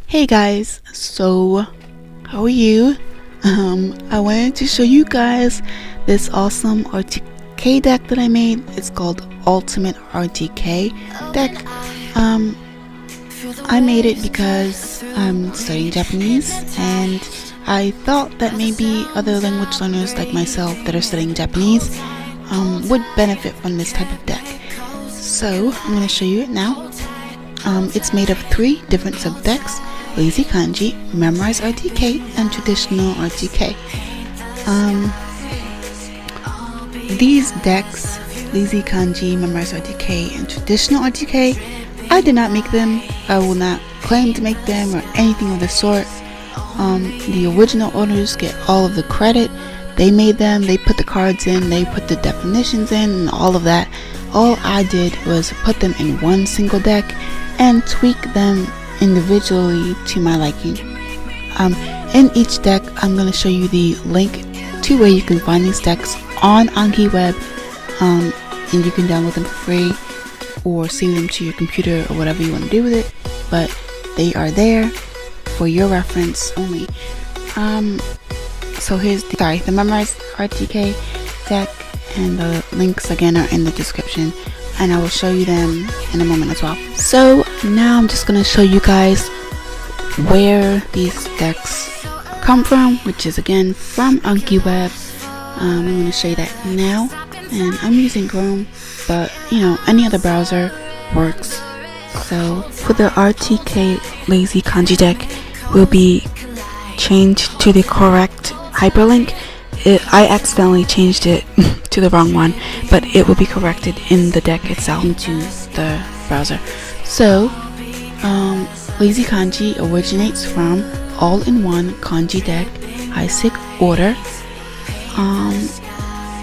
Hey guys, so how are you? I wanted to show you guys this awesome RTK deck that I made. It's called Ultimate RTK deck. I made it because I'm studying Japanese and I thought that maybe other language learners like myself that are studying Japanese would benefit from this type of deck. So I'm going to show you it now. It's made of 3 different sub-decks: Lazy Kanji, MEMRISE RTK, and Traditional RTK. These decks, Lazy Kanji, MEMRISE RTK, and Traditional RTK, I did not make them. I will not claim to make them or anything of the sort. The original owners get all of the credit. They made them, they put the cards in, they put the definitions in, and all of that. All I did was put them in one single deck and tweak them individually to my liking. In each deck, I'm going to show you the link to where you can find these decks on Anki web, and you can download them for free or save them to your computer or whatever you want to do with it, but they are there for your reference only. So here's the MEMRISE RTK deck, and the links again are in the description, and I will show you them in a moment as well. So now I'm just going to show you guys where these decks come from, which is again from Anki web. I'm going to show you that now, and I'm using Chrome, but you know, any other browser works. So for the RTK Lazy Kanji deck will be changed to the correct hyperlink. I accidentally changed it to the wrong one, but it will be corrected in the deck itself into the browser. So Lazy Kanji originates from all-in-one kanji deck Heisig order.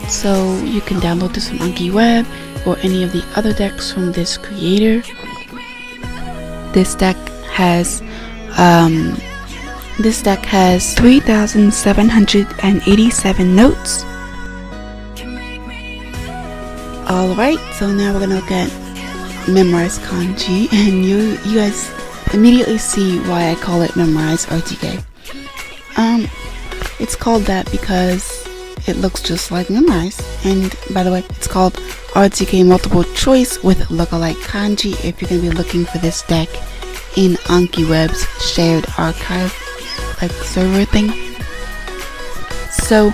So you can download this from Anki web or any of the other decks from this creator. This deck has 3,787 notes. Alright, so now we're gonna look at MEMRISE Kanji, and you guys immediately see why I call it MEMRISE RTK. It's called that because it looks just like MEMRISE, and by the way, it's called RTK multiple choice with lookalike kanji if you're gonna be looking for this deck in Anki web's shared archive like server thing. So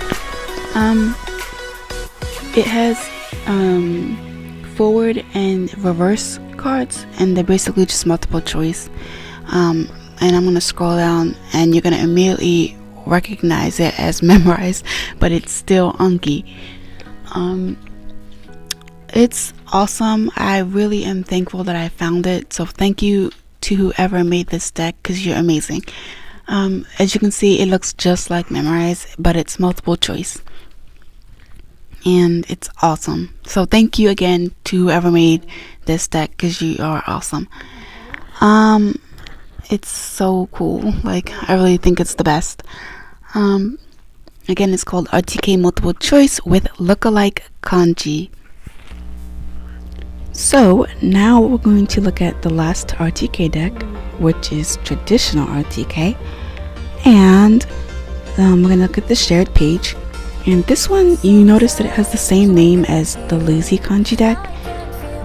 it has forward and reverse cards, and they're basically just multiple choice. And I'm gonna scroll down and you're gonna immediately recognize it as MEMRISE, but it's still Anki. It's awesome. I really am thankful that I found it, so thank you to whoever made this deck, because you're amazing. As you can see, it looks just like MEMRISE, but it's multiple choice, and it's awesome. So thank you again to whoever made this deck, because you are awesome. It's so cool. Like, I really think it's the best. Again, it's called RTK multiple choice with lookalike kanji. So now we're going to look at the last RTK deck, which is Traditional RTK, and we're going to look at the shared page. And this one, you notice that it has the same name as the Lazy Kanji deck,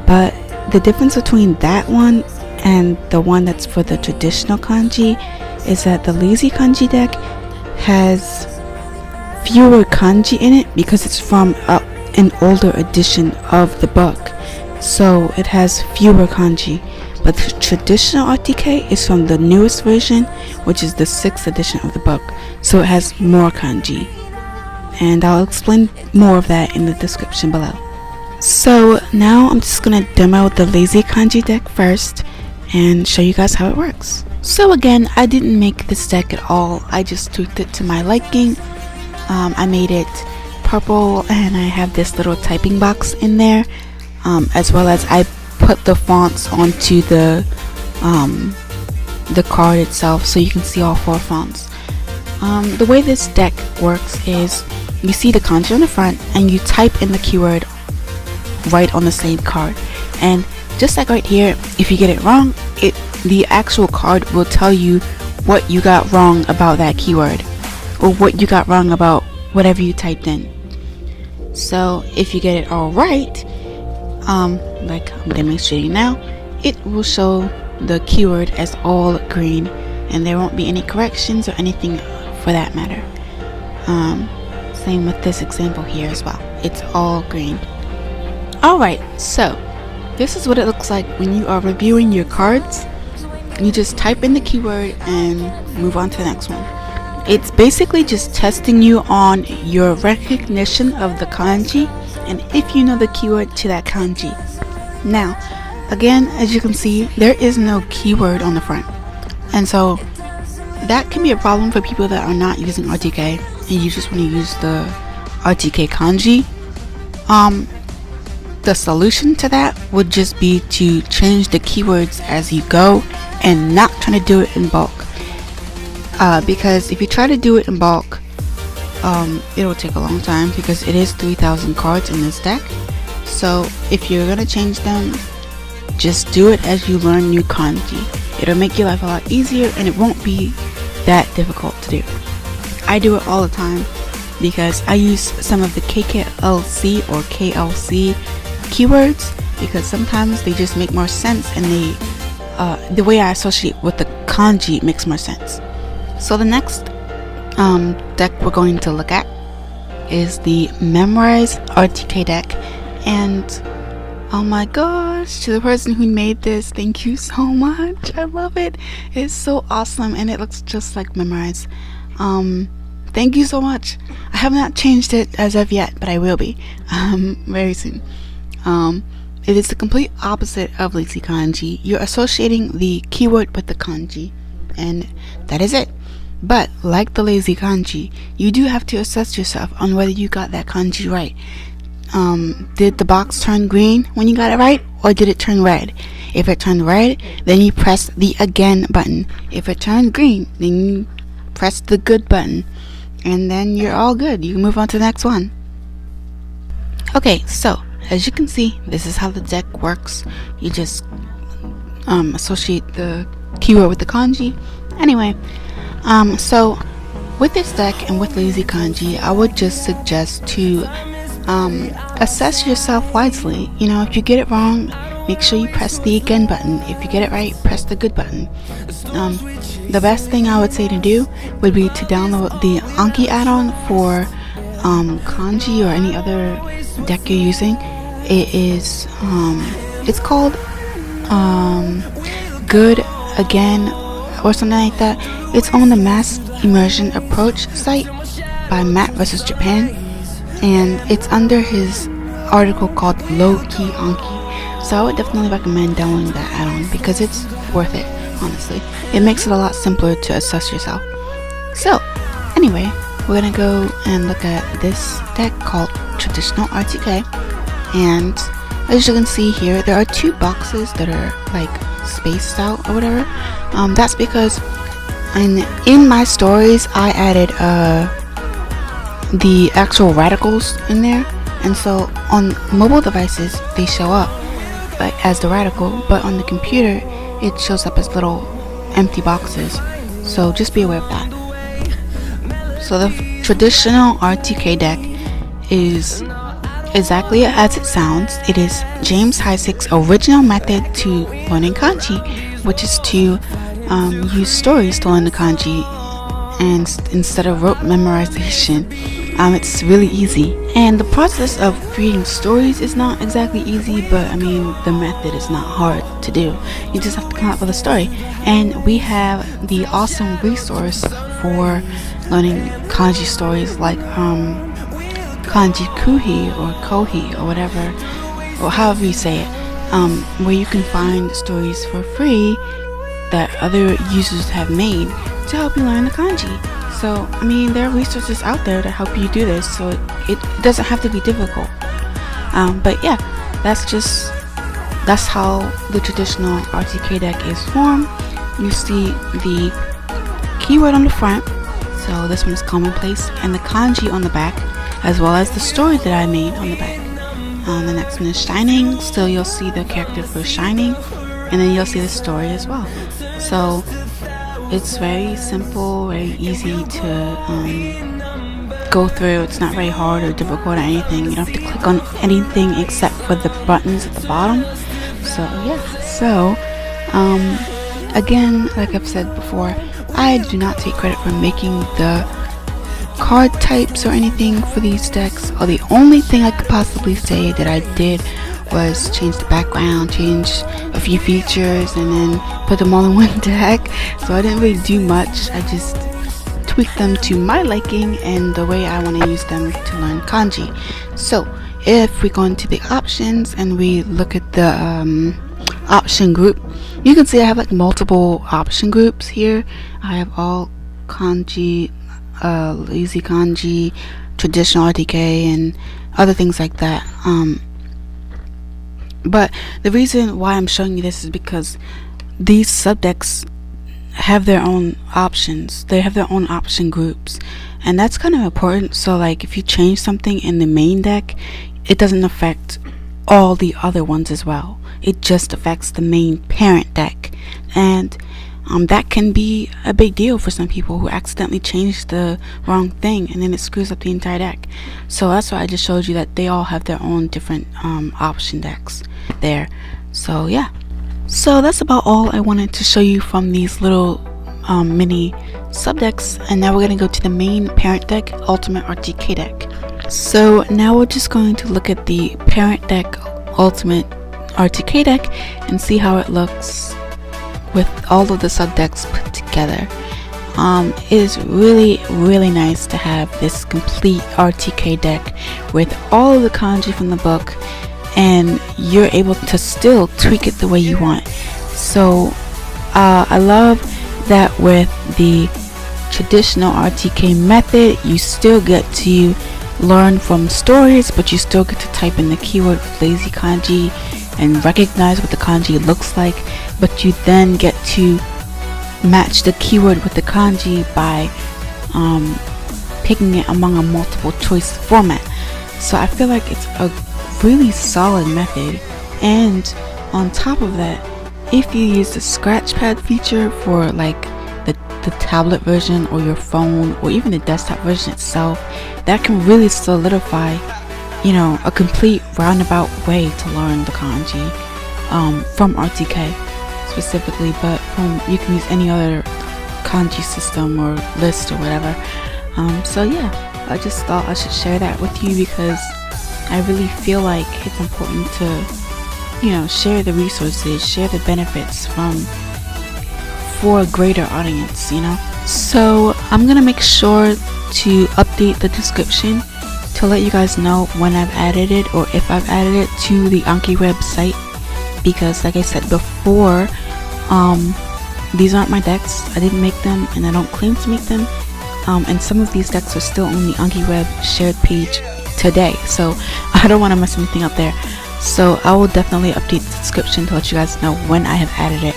but the difference between that one and the one that's for the Traditional Kanji is that the Lazy Kanji deck has fewer kanji in it because it's from an older edition of the book. So it has fewer kanji, but the Traditional RTK is from the newest version, which is the 6th edition of the book, so it has more kanji, and I'll explain more of that in the description below. So now I'm just gonna demo the Lazy Kanji deck first and show you guys how it works. So again, I didn't make this deck at all, I just tweaked it to my liking. I made it purple, and I have this little typing box in there. As well as I put the fonts onto the card itself, so you can see all 4 fonts. The way this deck works is you see the kanji on the front and you type in the keyword right on the same card, and just like right here, if you get it wrong, the actual card will tell you what you got wrong about that keyword, or what you got wrong about whatever you typed in. So if you get it all right, like I'm demonstrating now, it will show the keyword as all green, and there won't be any corrections or anything for that matter. Same with this example here as well. It's all green. Alright, so this is what it looks like when you are reviewing your cards. You just type in the keyword and move on to the next one. It's basically just testing you on your recognition of the kanji and if you know the keyword to that kanji. Now, again, as you can see, there is no keyword on the front. And so that can be a problem for people that are not using RTK and you just want to use the RTK kanji. The solution to that would just be to change the keywords as you go and not trying to do it in bulk. Because if you try to do it in bulk, it'll take a long time because it is 3,000 cards in this deck. So if you're gonna change them, just do it as you learn new kanji. It'll make your life a lot easier and it won't be that difficult to do. I do it all the time because I use some of the KKLC or KLC keywords because sometimes they just make more sense and the way I associate with the kanji makes more sense. So the next deck we're going to look at is the MEMRISE RTK deck, and oh my gosh, to the person who made this, thank you so much. I love it. It's so awesome and it looks just like MEMRISE. Thank you so much. I have not changed it as of yet, but I will be very soon. It is the complete opposite of lazy kanji. You're associating the keyword with the kanji, and that is it. But like the lazy kanji, you do have to assess yourself on whether you got that kanji right. Did the box turn green when you got it right, or did it turn red? If it turned red, then you press the again button. If it turned green, then you press the good button, and then you're all good. You can move on to the next one. Okay, so as you can see, this is how the deck works. You just associate the keyword with the kanji. Anyway, so with this deck and with lazy kanji, I would just suggest to assess yourself wisely. You know, if you get it wrong, make sure you press the again button. If you get it right, press the good button. The best thing I would say to do would be to download the Anki add-on for kanji or any other deck you're using. It is it's called Good Again or something like that. It's on the Mass Immersion Approach site by BritVSJapan, and it's under his article called Low Key Anki. So I would definitely recommend downloading that add-on because it's worth it, honestly. It makes it a lot simpler to assess yourself. So anyway, we're gonna go and look at this deck called Traditional RTK, and as you can see here, there are two boxes that are like spaced out or whatever. That's because in my stories I added the actual radicals in there, and so on mobile devices they show up like as the radical, but on the computer it shows up as little empty boxes, so just be aware of that. So the traditional RTK deck is exactly as it sounds. It is James Heisig's original method to learning kanji, which is to use stories to learn the kanji, and instead of rote memorization. It's really easy, and the process of creating stories is not exactly easy, but I mean the method is not hard to do. You just have to come up with a story, and we have the awesome resource for learning kanji stories like Kanji Kuhi or Kohi or whatever, or however you say it, where you can find stories for free that other users have made to help you learn the kanji. So I mean, there are resources out there to help you do this, so it doesn't have to be difficult. But yeah, that's how the traditional RTK deck is formed. You see the keyword on the front, so this one is commonplace, and the kanji on the back, as well as the story that I made on the back. The next one is Shining, so you'll see the character for Shining, and then you'll see the story as well. So It's very simple, very easy to go through. It's not very hard or difficult or anything. You don't have to click on anything except for the buttons at the bottom. So yeah, so again, like I've said before, I do not take credit for making the card types or anything for these decks. Or the only thing I could possibly say that I did was change the background, change a few features, and then put them all in one deck. So I didn't really do much. I just tweak them to my liking and the way I want to use them to learn kanji. So if we go into the options and we look at the option group, you can see I have like multiple option groups here. I have all kanji, lazy kanji, traditional RTK, and other things like that. But the reason why I'm showing you this is because these subdecks have their own options. They have their own option groups, and that's kind of important. So like if you change something in the main deck, it doesn't affect all the other ones as well. It just affects the main parent deck, and that can be a big deal for some people who accidentally change the wrong thing and then it screws up the entire deck. So that's why I just showed you that they all have their own different option decks there. So yeah, so that's about all I wanted to show you from these little mini subdecks, and now we're going to go to the main parent deck, Ultimate RTK deck. So now we're just going to look at the parent deck, Ultimate RTK deck, and see how it looks with all of the subdecks put together. It is really nice to have this complete RTK deck with all of the kanji from the book, and you're able to still tweak it the way you want. So I love that with the traditional RTK method, you still get to learn from stories, but you still get to type in the keyword with lazy kanji and recognize what the kanji looks like, but you then get to match the keyword with the kanji by picking it among a multiple choice format. So I feel like it's a really solid method. And on top of that, if you use the scratch pad feature for like the tablet version or your phone or even the desktop version itself, that can really solidify, you know, a complete roundabout way to learn the kanji from RTK specifically, but you can use any other kanji system or list or whatever. So yeah, I just thought I should share that with you because I really feel like it's important to, you know, share the resources, share the benefits for a greater audience, you know. So I'm gonna make sure to update the description to let you guys know when I've added it or if I've added it to the Anki website, because like I said before, these aren't my decks. I didn't make them and I don't claim to make them, and some of these decks are still on the Anki web shared page today, so I don't want to mess anything up there. So I will definitely update the description to let you guys know when I have added it,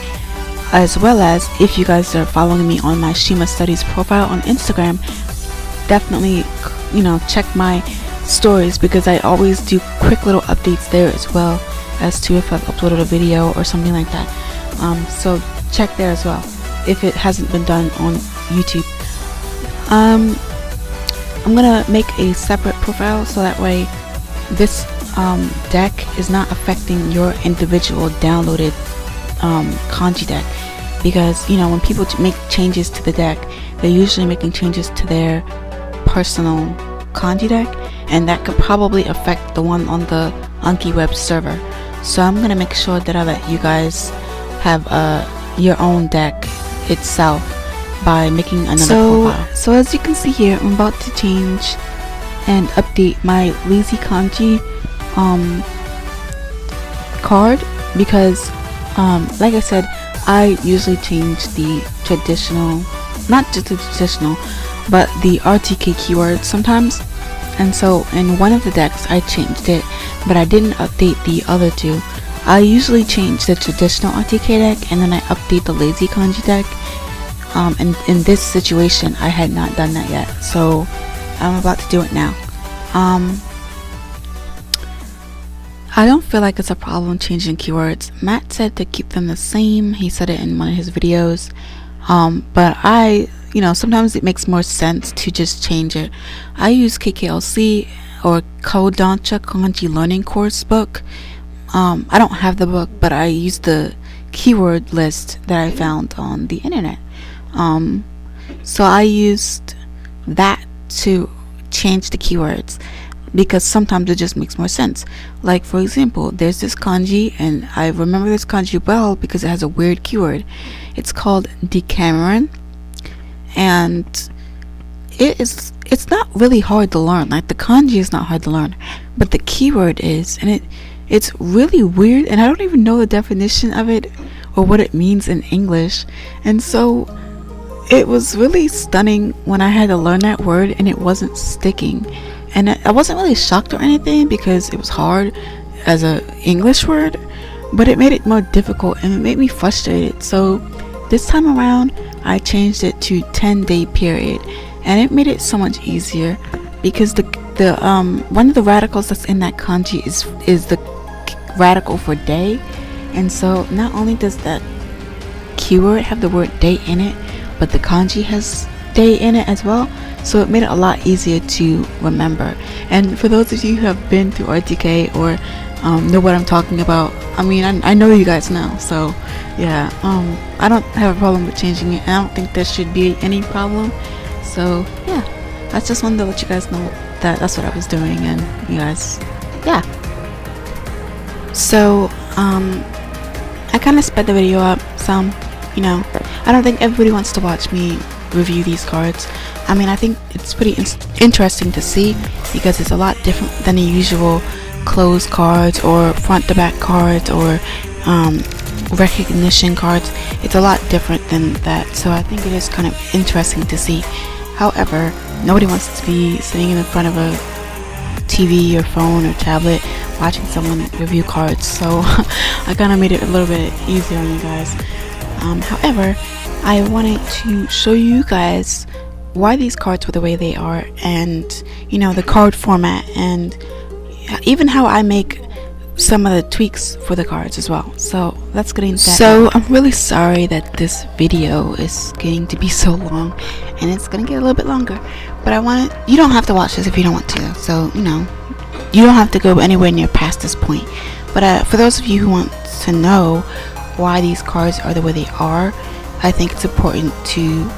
as well as if you guys are following me on my Shima Studies profile on Instagram, definitely, you know, check my stories because I always do quick little updates there, as well as to if I've uploaded a video or something like that. So check there as well if it hasn't been done on YouTube. I'm gonna make a separate profile so that way this deck is not affecting your individual downloaded kanji deck, because you know when people make changes to the deck, they're usually making changes to their personal kanji deck, and that could probably affect the one on the Anki web server. So I'm gonna make sure that I let you guys have your own deck itself by making another profile. So as you can see here, I'm about to change and update my lazy kanji card because like I said, I usually change the traditional, not just the traditional, but the RTK keyword sometimes, and so in one of the decks I changed it, but I didn't update the other two. I usually change the traditional RTK deck and then I update the lazy kanji deck, and in this situation I had not done that yet, so I'm about to do it now. I don't feel like it's a problem changing keywords. Matt said to keep them the same. He said it in one of his videos. But sometimes it makes more sense to just change it. I use KKLC or Kodansha Kanji Learning Course book. I don't have the book, but I use the keyword list that I found on the internet. So I used that to change the keywords because sometimes it just makes more sense. Like, for example, there's this kanji, and I remember this kanji well because it has a weird keyword. It's called Decameron, and it's not really hard to learn. Like, the kanji is not hard to learn, but the keyword is, and it's really weird, and I don't even know the definition of it or what it means in English. And so it was really stunning when I had to learn that word and it wasn't sticking. And I wasn't really shocked or anything because it was hard as a English word, but it made it more difficult and it made me frustrated. So this time around I changed it to 10-day period, and it made it so much easier because the one of the radicals that's in that kanji is the radical for day. And so not only does that keyword have the word day in it, but the kanji has day in it as well, so it made it a lot easier to remember. And for those of you who have been through RTK or know what I'm talking about, I mean, I know you guys know, so yeah, I don't have a problem with changing it. I don't think there should be any problem. So yeah, I just wanted to let you guys know that that's what I was doing, and you guys, yeah. So I kind of sped the video up some. I don't think everybody wants to watch me review these cards. I mean, I think it's pretty interesting to see because it's a lot different than the usual closed cards or front to back cards or recognition cards. It's a lot different than that, so I think it is kind of interesting to see. However, nobody wants to be sitting in front of a TV or phone or tablet watching someone review cards, so I kind of made it a little bit easier on you guys. However, I wanted to show you guys why these cards were the way they are, and the card format, and even how I make some of the tweaks for the cards as well. So let's get into that. So I'm really sorry that this video is getting to be so long, and it's gonna get a little bit longer, but you don't have to watch this if you don't want to, so you don't have to go anywhere near past this point. But for those of you who want to know why these cards are the way they are, I think it's important to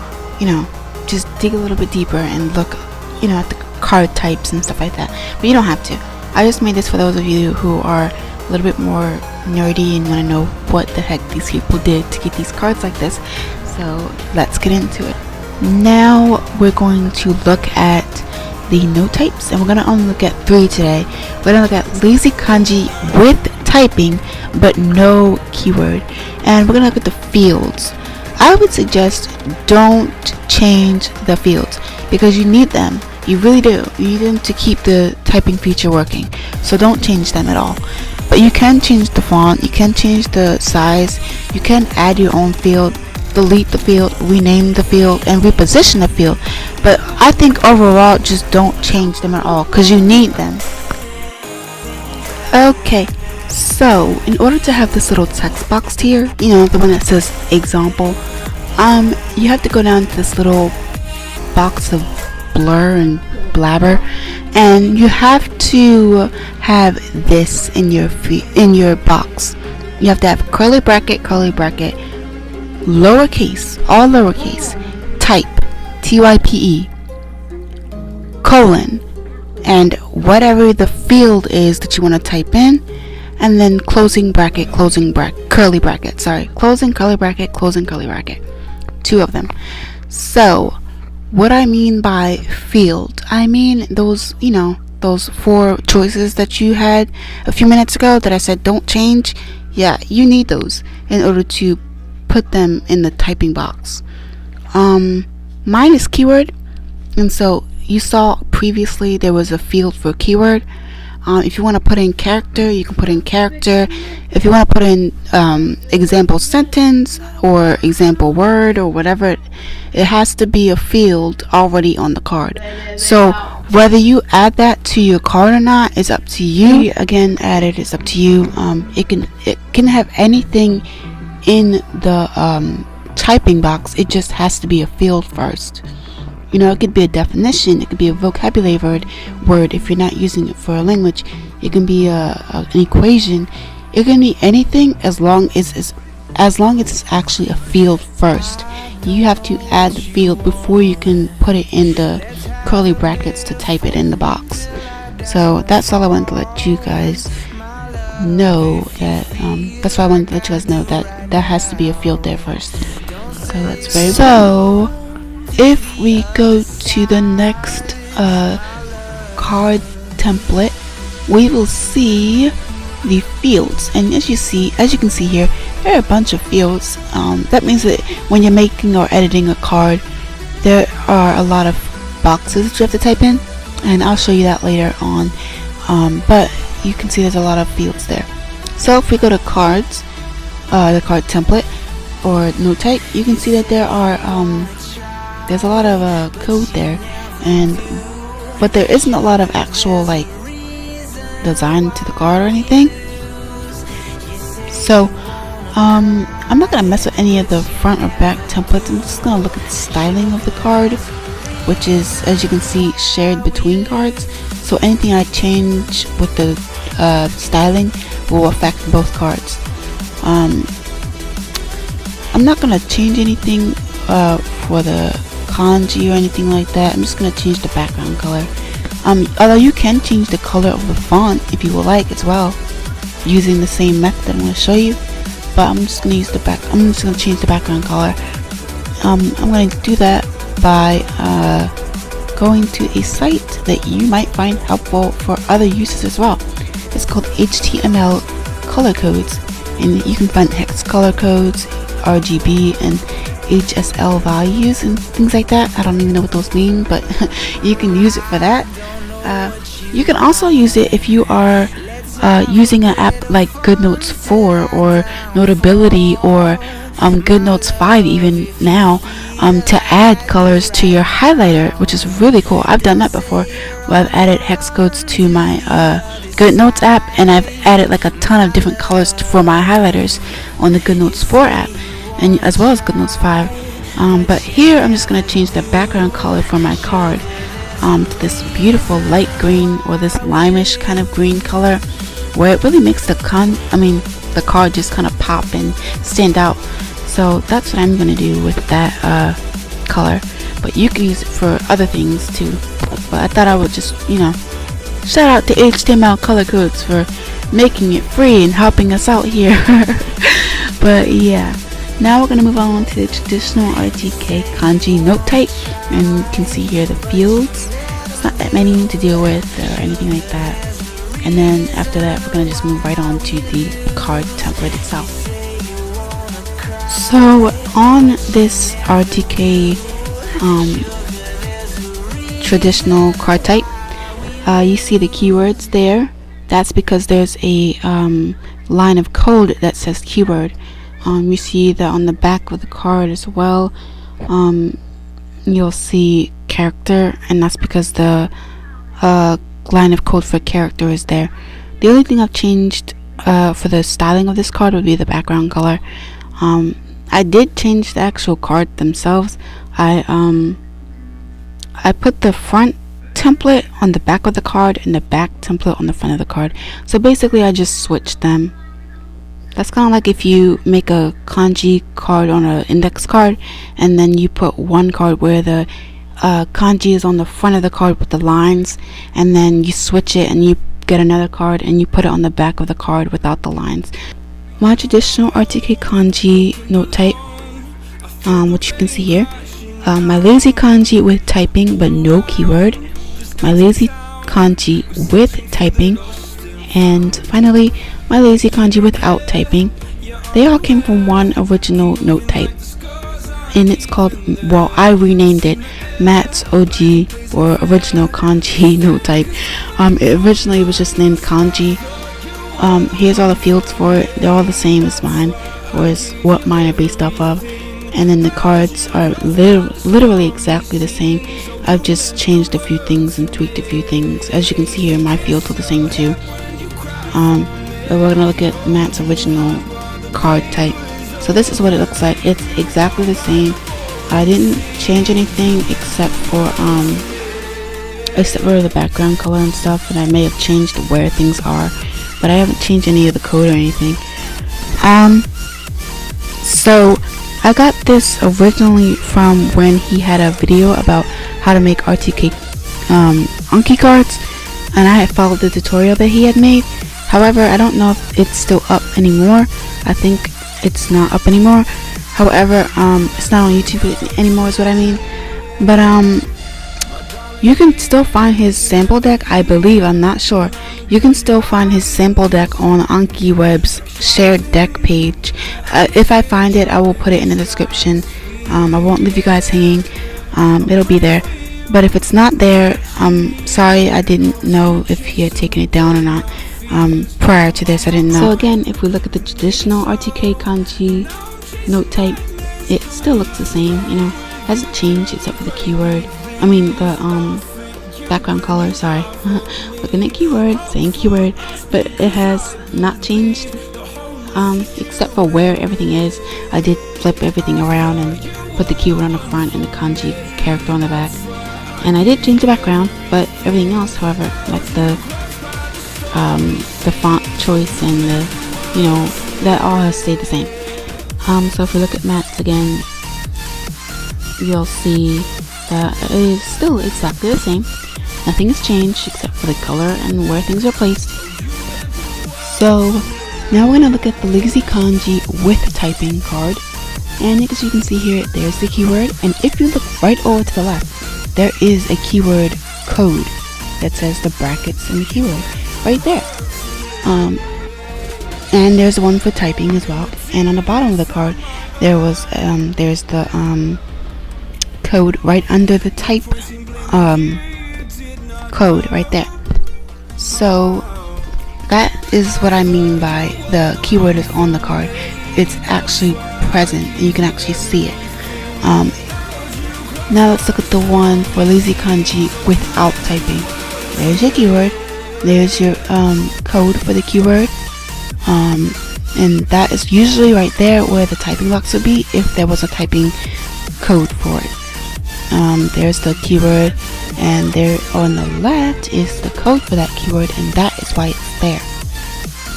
just dig a little bit deeper and look at the card types and stuff like that. But you don't have to. I just made this for those of you who are a little bit more nerdy and want to know what the heck these people did to get these cards like this. So let's get into it. Now we're going to look at the note types, and we're going to only look at 3 today. We're going to look at lazy kanji with typing but no keyword, and we're going to look at the fields. I would suggest don't change the fields because you need them. You really do. You need them to keep the typing feature working, so don't change them at all. But you can change the font, you can change the size, you can add your own field, delete the field, rename the field, and reposition the field. But I think overall, just don't change them at all because you need them. Okay, so in order to have this little text box here, the one that says example, you have to go down to this little box of blur and blabber, and you have to have this in your box. You have to have curly bracket, lowercase, all lowercase, type, type, colon, and whatever the field is that you want to type in, and then closing bracket, curly bracket, closing curly bracket, closing curly bracket, 2 of them. So what I mean by field, I mean those 4 choices that you had a few minutes ago that I said don't change. Yeah, you need those in order to put them in the typing box. Mine is keyword, and so you saw previously there was a field for keyword. If you want to put in character, you can put in character. If you want to put in example sentence or example word or whatever, it has to be a field already on the card. So whether you add that to your card or not is up to you. Again, add it is up to you. It can have anything in the typing box, it just has to be a field first. You know, it could be a definition, it could be a vocabulary word if you're not using it for a language. It can be an equation. It can be anything as long as it's actually a field first. You have to add the field before you can put it in the curly brackets to type it in the box. So that's all I wanted to let you guys know. That that's why I wanted to let you guys know that there has to be a field there first. So that's very important. So if we go to the next card template, we will see the fields, and as you can see here, there are a bunch of fields. That means that when you're making or editing a card, there are a lot of boxes that you have to type in, and I'll show you that later on. But you can see there's a lot of fields there. So if we go to cards, the card template or note type, you can see that there are there's a lot of code there, but there isn't a lot of actual like design to the card or anything. So I'm not gonna mess with any of the front or back templates. I'm just gonna look at the styling of the card, which is, as you can see, shared between cards. So anything I change with the styling will affect both cards. I'm not gonna change anything for the kanji or anything like that. I'm just gonna change the background color. Although you can change the color of the font if you would like as well, using the same method I'm going to show you. But I'm just going to change the background color. I'm going to do that by going to a site that you might find helpful for other uses as well. It's called HTML color codes, and you can find hex color codes, RGB, and HSL values and things like that. I don't even know what those mean, but you can use it for that. You can also use it if you are using an app like GoodNotes 4 or Notability or GoodNotes 5 even now, to add colors to your highlighter, which is really cool. I've done that before, where I've added hex codes to my GoodNotes app, and I've added like a ton of different colors for my highlighters on the GoodNotes 4 app, and as well as GoodNotes 5. But here I'm just going to change the background color for my card to this beautiful light green, or this limeish kind of green color, where it really makes the card just kind of pop and stand out. So that's what I'm going to do with that color, but you can use it for other things too. But I thought I would just, shout out to HTML color codes for making it free and helping us out here. But yeah, now we're going to move on to the traditional RTK kanji note type, and you can see here the fields. It's not that many to deal with or anything like that. And then after that, we're going to just move right on to the card template itself. So on this RTK traditional card type, you see the keywords there. That's because there's a line of code that says keyword. You see that on the back of the card as well. You'll see character, and that's because the line of code for character is there. The only thing I've changed for the styling of this card would be the background color. I did change the actual card themselves. I put the front template on the back of the card and the back template on the front of the card. So basically I just switched them. That's kind of like if you make a kanji card on an index card, and then you put one card where the kanji is on the front of the card with the lines, and then you switch it and you get another card and you put it on the back of the card without the lines. My traditional RTK kanji note type, which you can see here, my lazy kanji with typing but no keyword, my lazy kanji with typing, and finally my lazy kanji without typing. They all came from one original note type, and it's called, well, I renamed it Matt's OG or original kanji note type. Originally it was just named kanji. Here's all the fields for it. They're all the same as mine, or is what mine are based off of, and then the cards are literally exactly the same. I've just changed a few things and tweaked a few things. As you can see here, my fields are the same too. But we're gonna look at Matt's original card type. So this is what it looks like. It's exactly the same. I didn't change anything except for the background color and stuff, and I may have changed where things are, but I haven't changed any of the code or anything. So I got this originally from when he had a video about how to make RTK Anki cards, and I had followed the tutorial that he had made. However, I don't know if it's still up anymore. I think it's not up anymore. However, it's not on YouTube anymore is what I mean. But you can still find his sample deck, I believe. I'm not sure. You can still find his sample deck on Anki Web's shared deck page. If I find it, I will put it in the description. I won't leave you guys hanging. It'll be there. But if it's not there, I'm sorry. I didn't know if he had taken it down or not. Prior to this, I didn't know. So again, if we look at the traditional RTK kanji note type, it still looks the same, you know, hasn't changed except for the keyword. I mean the background color, sorry. Looking at keyword, saying keyword, but it has not changed except for where everything is. I did flip everything around and put the keyword on the front and the kanji character on the back, and I did change the background, but everything else, however, like the font choice and the, you know, that all has stayed the same. So if we look at mats again, you'll see that it is still exactly the same. Nothing has changed except for the color and where things are placed. So now we're going to look at the Lazy Kanji with typing card, and as you can see here, there's the keyword, and if you look right over to the left, there is a keyword code that says the brackets and the keyword right there. And there's one for typing as well, and on the bottom of the card there's the code right under the type code right there. So that is what I mean by the keyword is on the card. It's actually present and you can actually see it. Now let's look at the one for Lazy Kanji without typing. There's your keyword, there's your code for the keyword, and that is usually right there where the typing box would be if there was a typing code for it. There's the keyword, and there on the left is the code for that keyword, and that is why it's there.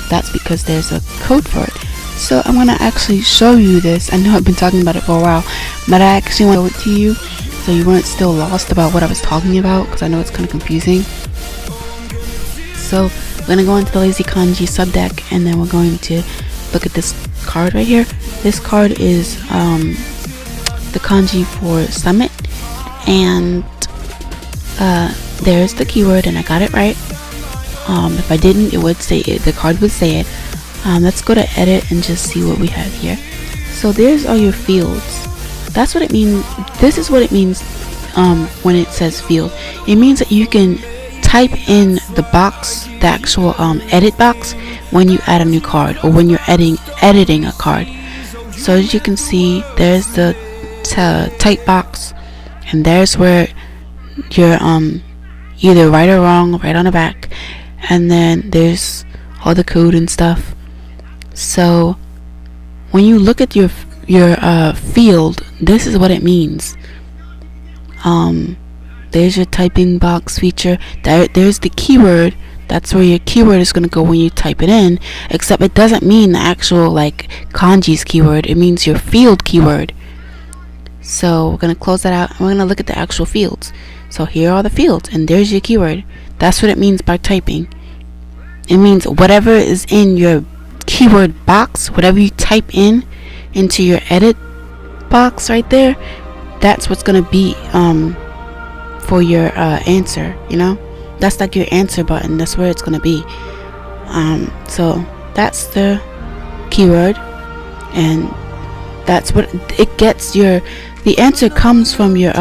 That's because there's a code for it. So I'm gonna actually show you this. I know I've been talking about it for a while, but I actually want to show it to you so you weren't still lost about what I was talking about, because I know it's kind of confusing. So we're gonna go into the Lazy Kanji sub deck, and then we're going to look at this card right here. This card is the kanji for summit, and there's the keyword, and I got it right. If I didn't, it would say it. The card would say it. Let's go to edit and just see what we have here. So there's all your fields. That's what it means. This is what it means when it says field. It means that you can type in the box, the actual edit box, when you add a new card or when you're editing a card. So as you can see, there's the type box, and there's where you're either right or wrong, right on the back, and then there's all the code and stuff. So when you look at your field, this is what it means. There's your typing box feature. There's the keyword. That's where your keyword is going to go when you type it in, except it doesn't mean the actual like kanji's keyword. It means your field keyword. So we're going to close that out, and we're going to look at the actual fields. So here are the fields, and there's your keyword. That's what it means by typing. It means whatever is in your keyword box, whatever you type in into your edit box right there, that's what's going to be for your answer, you know? That's like your answer button. That's where it's going to be. So that's the keyword, and that's what it gets. The answer comes from your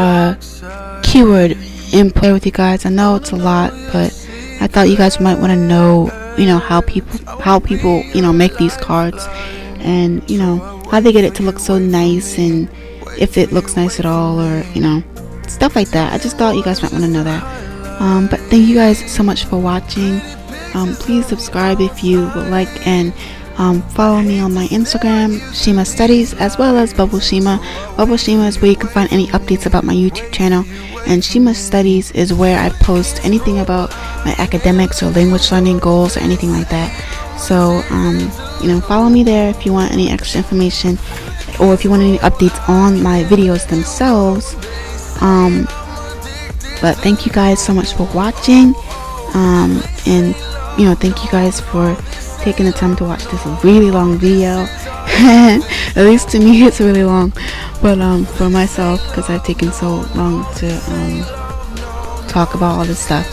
keyword input with you guys. I know it's a lot, but I thought you guys might want to know, you know, how people you know, make these cards, and you know, how they get it to look so nice, and if it looks nice at all, or you know, stuff like that. I just thought you guys might want to know that. But thank you guys so much for watching. Please subscribe if you would like, and Follow me on my Instagram, Shima Studies, as well as Bubble Shima. Bubble Shima is where you can find any updates about my YouTube channel, and Shima Studies is where I post anything about my academics or language learning goals or anything like that. So, follow me there if you want any extra information, or if you want any updates on my videos themselves. But thank you guys so much for watching, and thank you guys for taking the time to watch this really long video. At least to me it's really long, but for myself, because I've taken so long to talk about all this stuff.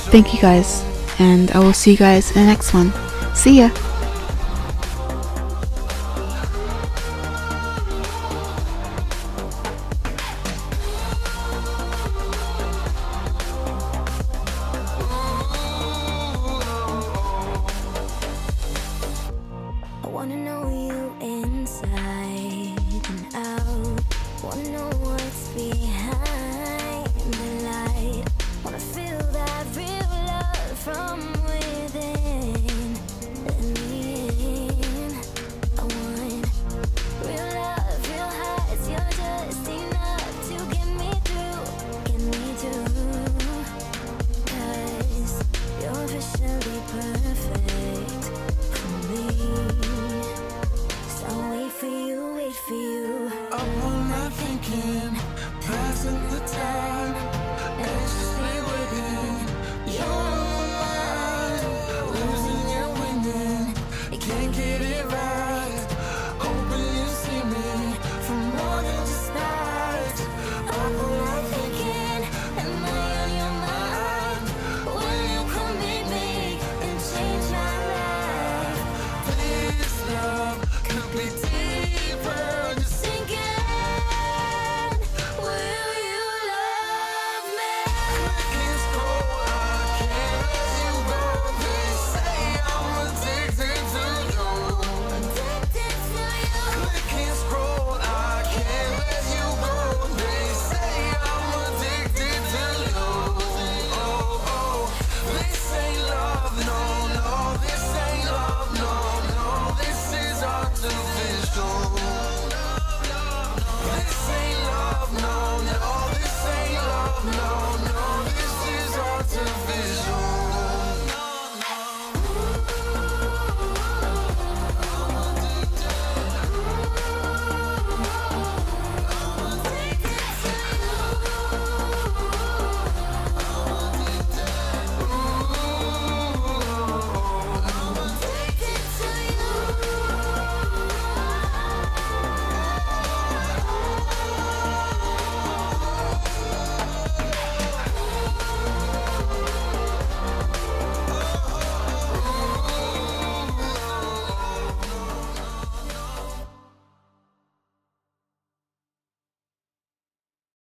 Thank you guys, and I will see you guys in the next one. See ya.